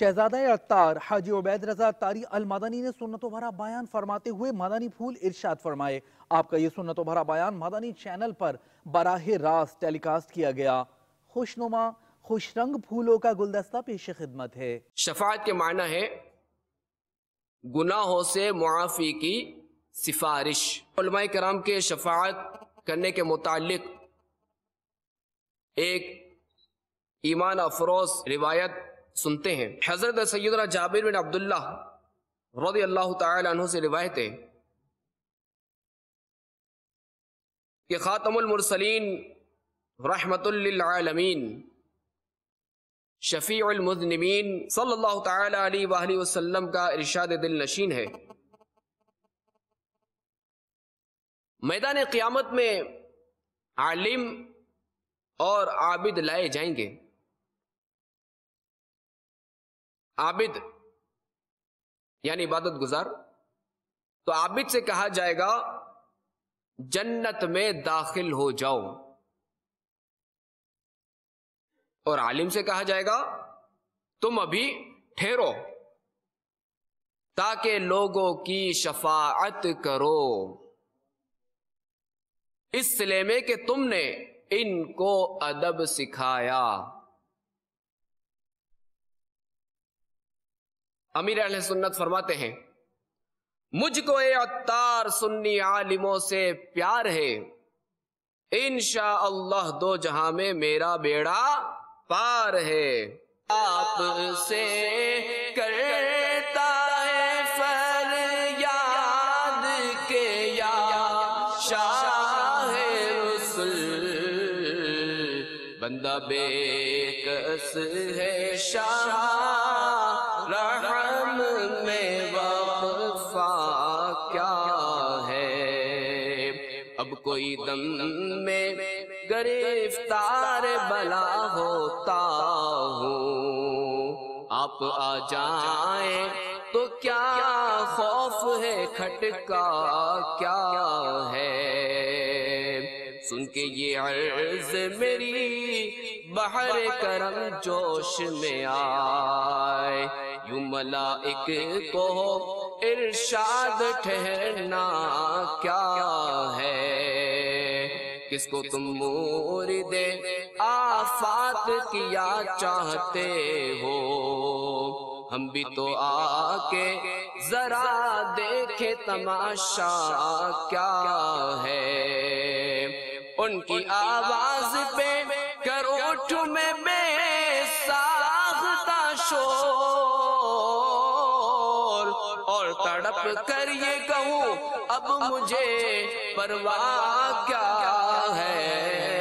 شہزادہ عطار حاجی عبید رضا عطاری المدنی نے سنت و بھرا بیان فرماتے ہوئے مدنی پھول ارشاد فرمائے۔ آپ کا یہ سنت و بھرا بیان مدنی چینل پر براہ راست ٹیلی کاسٹ کیا گیا۔ خوشنما خوش رنگ پھولوں کا گلدستہ پیش خدمت ہے۔ شفاعت کے معنی ہے گناہوں سے معافی کی سفارش۔ علماء کرام کے شفاعت کرنے کے متعلق ایک ایمان افروز روایت سنتے ہیں۔ حضرت سیدنا جابر بن عبداللہ رضی اللہ تعالی عنہ سے روایت ہے کہ خاتم المرسلین رحمت للعالمین شفیع المذنبین صلی اللہ تعالی علیہ وآلہ وسلم کا ارشاد دل نشین ہے، میدان قیامت میں عالم اور عابد لائے جائیں گے۔ عابد یعنی عبادت گزار، تو عابد سے کہا جائے گا جنت میں داخل ہو جاؤ، اور عالم سے کہا جائے گا تم ابھی ٹھہرو تاکہ لوگوں کی شفاعت کرو، اس سلے میں کہ تم نے ان کو ادب سکھایا۔ امیر اہل سنت فرماتے ہیں مجھ کو اے عطار سنی عالموں سے پیار ہے، انشاءاللہ دو جہاں میں میرا بیڑا پار ہے۔ آپ سے کرتا ہے فریاد کہ یا شاہ رسول، بندہ بے کس ہے شاہ رحم میں وقفہ کیا ہے، اب کوئی دم میں گرفتار بلا ہوتا ہوں، آپ آ جائیں تو کیا خوف ہے کھٹکا کیا ہے، سن کے یہ عرض میری بحر کرم جوش میں آئے، یوں ملائک کو ارشاد ٹھہرنا کیا ہے، کس کو تم مورد آفات کیا چاہتے ہو، ہم بھی تو آ کے ذرا دیکھے تماشا کیا ہے، ان کی آواز پہ کرو اٹھوں میں بے ساختہ شور، اور تڑپ کر یہ کہوں اب مجھے پرواہ کیا ہے۔